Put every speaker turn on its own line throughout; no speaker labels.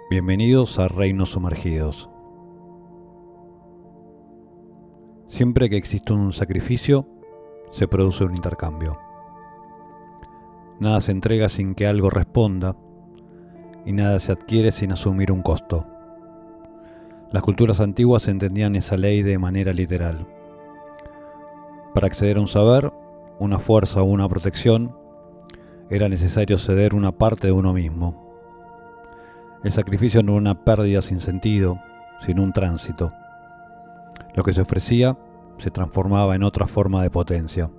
Bienvenidos a Reinos Sumergidos. Siempre que existe un sacrificio, se produce un intercambio. Nada se entrega sin que algo responda, y nada se adquiere sin asumir un costo. Las culturas antiguas entendían esa ley de manera literal. Para acceder a un saber, una fuerza o una protección, era necesario ceder una parte de uno mismo. El sacrificio no era una pérdida sin sentido, sino un tránsito. Lo que se ofrecía se transformaba en otra forma de potencia.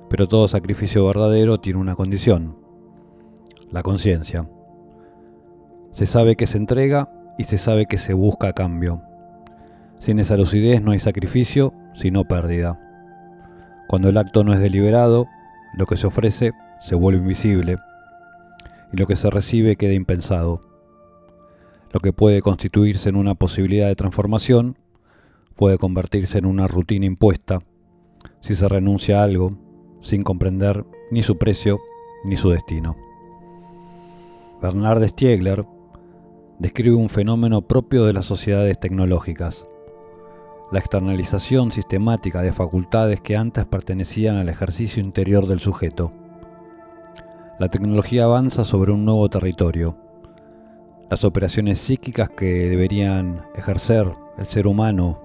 Pero todo sacrificio verdadero tiene una condición: la conciencia. Se sabe que se entrega y se sabe que se busca a cambio. Sin esa lucidez no hay sacrificio, sino pérdida. Cuando el acto no es deliberado, lo que se ofrece se vuelve invisible, y lo que se recibe queda impensado. Lo que puede constituirse en una posibilidad de transformación puede convertirse en una rutina impuesta si se renuncia a algo sin comprender ni su precio ni su destino. Bernard Stiegler describe un fenómeno propio de las sociedades tecnológicas: la externalización sistemática de facultades que antes pertenecían al ejercicio interior del sujeto. La tecnología avanza sobre un nuevo territorio. Las operaciones psíquicas que deberían ejercer el ser humano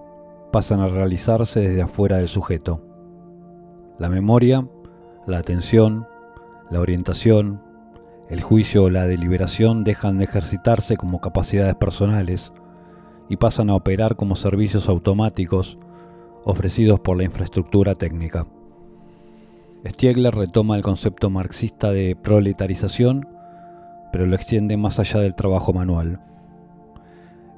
pasan a realizarse desde afuera del sujeto. La memoria, la atención, la orientación, el juicio o la deliberación dejan de ejercitarse como capacidades personales y pasan a operar como servicios automáticos ofrecidos por la infraestructura técnica. Stiegler retoma el concepto marxista de proletarización, pero lo extiende más allá del trabajo manual.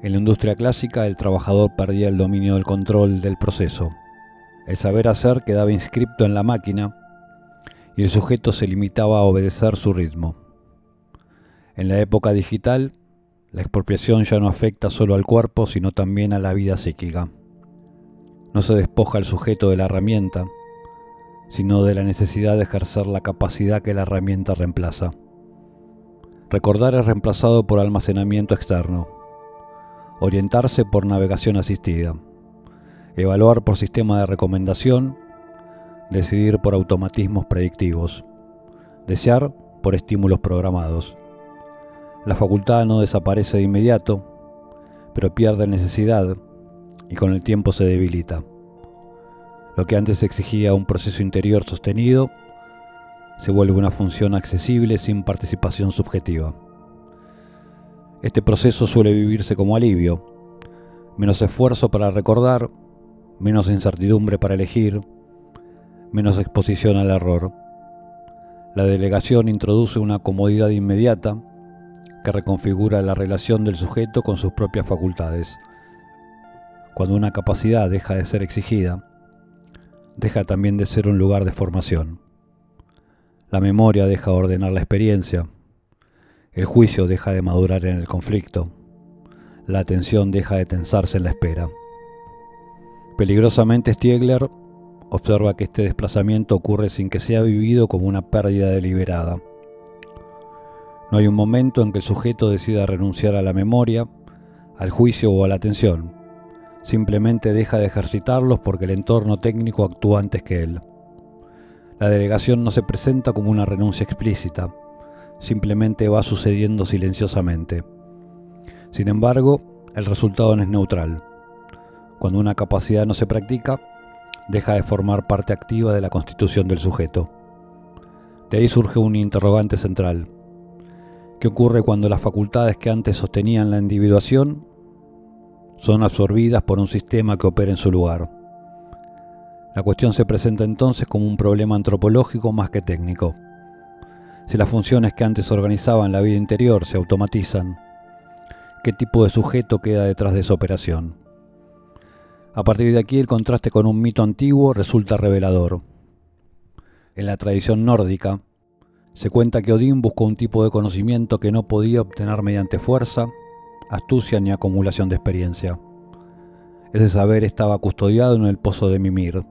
En la industria clásica, el trabajador perdía el dominio del control del proceso. El saber hacer quedaba inscripto en la máquina y el sujeto se limitaba a obedecer su ritmo. En la época digital, la expropiación ya no afecta solo al cuerpo, sino también a la vida psíquica. No se despoja al sujeto de la herramienta, sino de la necesidad de ejercer la capacidad que la herramienta reemplaza. Recordar es reemplazado por almacenamiento externo, orientarse por navegación asistida, evaluar por sistema de recomendación, decidir por automatismos predictivos, desear por estímulos programados. La facultad no desaparece de inmediato, pero pierde necesidad y con el tiempo se debilita. Lo que antes exigía un proceso interior sostenido se vuelve una función accesible sin participación subjetiva. Este proceso suele vivirse como alivio: menos esfuerzo para recordar, menos incertidumbre para elegir, menos exposición al error. La delegación introduce una comodidad inmediata que reconfigura la relación del sujeto con sus propias facultades. Cuando una capacidad deja de ser exigida, deja también de ser un lugar de formación. La memoria deja de ordenar la experiencia, el juicio deja de madurar en el conflicto, la atención deja de tensarse en la espera. Peligrosamente, Stiegler observa que este desplazamiento ocurre sin que sea vivido como una pérdida deliberada. No hay un momento en que el sujeto decida renunciar a la memoria, al juicio o a la atención. Simplemente deja de ejercitarlos porque el entorno técnico actúa antes que él. La delegación no se presenta como una renuncia explícita, simplemente va sucediendo silenciosamente. Sin embargo, el resultado no es neutral. Cuando una capacidad no se practica, deja de formar parte activa de la constitución del sujeto. De ahí surge un interrogante central: ¿qué ocurre cuando las facultades que antes sostenían la individuación son absorbidas por un sistema que opera en su lugar? La cuestión se presenta entonces como un problema antropológico más que técnico. Si las funciones que antes organizaban la vida interior se automatizan, ¿qué tipo de sujeto queda detrás de esa operación? A partir de aquí, el contraste con un mito antiguo resulta revelador. En la tradición nórdica, se cuenta que Odín buscó un tipo de conocimiento que no podía obtener mediante fuerza, astucia ni acumulación de experiencia. Ese saber estaba custodiado en el pozo de Mimir,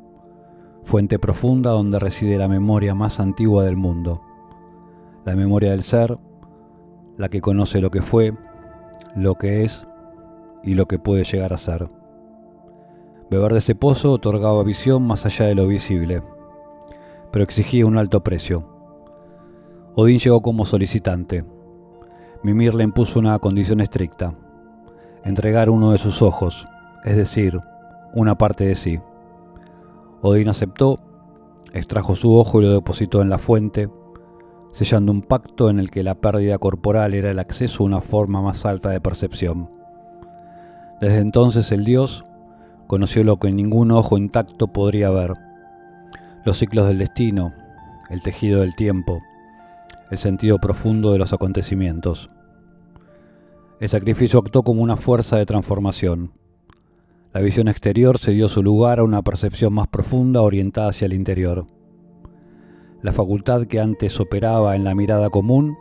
fuente profunda donde reside la memoria más antigua del mundo, la memoria del ser, la que conoce lo que fue, lo que es y lo que puede llegar a ser. Beber de ese pozo otorgaba visión más allá de lo visible, pero exigía un alto precio. Odín llegó como solicitante. Mimir le impuso una condición estricta: entregar uno de sus ojos, es decir, una parte de sí. Odín aceptó, extrajo su ojo y lo depositó en la fuente, sellando un pacto en el que la pérdida corporal era el acceso a una forma más alta de percepción. Desde entonces el dios conoció lo que ningún ojo intacto podría ver: los ciclos del destino, el tejido del tiempo, el sentido profundo de los acontecimientos. El sacrificio actuó como una fuerza de transformación. La visión exterior cedió su lugar a una percepción más profunda orientada hacia el interior. La facultad que antes operaba en la mirada común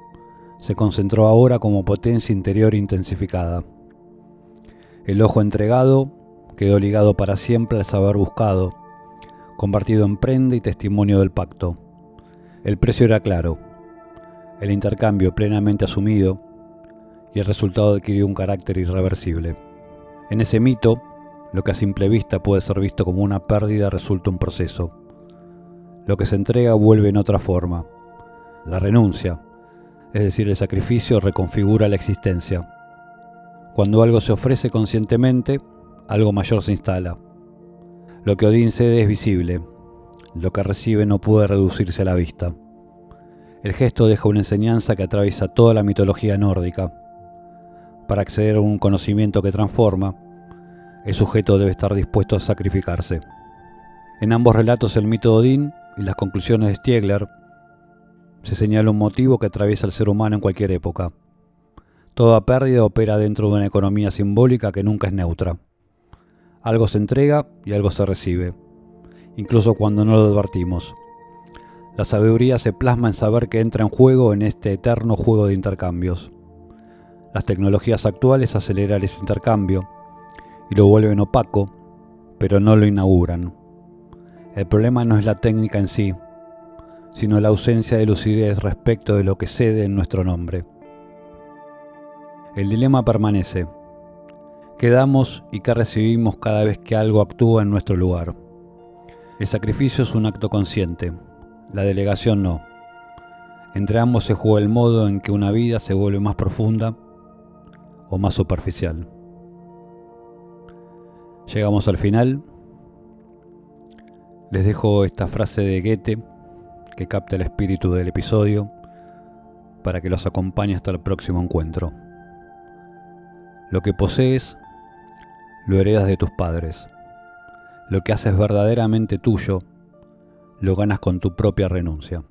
se concentró ahora como potencia interior intensificada. El ojo entregado quedó ligado para siempre al saber buscado, convertido en prenda y testimonio del pacto. El precio era claro, el intercambio plenamente asumido, y el resultado adquirió un carácter irreversible. En ese mito, lo que a simple vista puede ser visto como una pérdida resulta un proceso. Lo que se entrega vuelve en otra forma. La renuncia, es decir, el sacrificio, reconfigura la existencia. Cuando algo se ofrece conscientemente, algo mayor se instala. Lo que Odín cede es visible, lo que recibe no puede reducirse a la vista. El gesto deja una enseñanza que atraviesa toda la mitología nórdica. Para acceder a un conocimiento que transforma, el sujeto debe estar dispuesto a sacrificarse. En ambos relatos, el mito de Odín y las conclusiones de Stiegler, se señala un motivo que atraviesa al ser humano en cualquier época. Toda pérdida opera dentro de una economía simbólica que nunca es neutra. Algo se entrega y algo se recibe, incluso cuando no lo advertimos. La sabiduría se plasma en saber que entra en juego en este eterno juego de intercambios. Las tecnologías actuales aceleran ese intercambio y lo vuelven opaco, pero no lo inauguran. El problema no es la técnica en sí, sino la ausencia de lucidez respecto de lo que cede en nuestro nombre. El dilema permanece: ¿qué damos y qué recibimos cada vez que algo actúa en nuestro lugar? El sacrificio es un acto consciente, la delegación no. Entre ambos se juega el modo en que una vida se vuelve más profunda o más superficial. Llegamos al final. Les dejo esta frase de Goethe que capta el espíritu del episodio para que los acompañe hasta el próximo encuentro. Lo que posees lo heredas de tus padres. Lo que haces verdaderamente tuyo lo ganas con tu propia renuncia.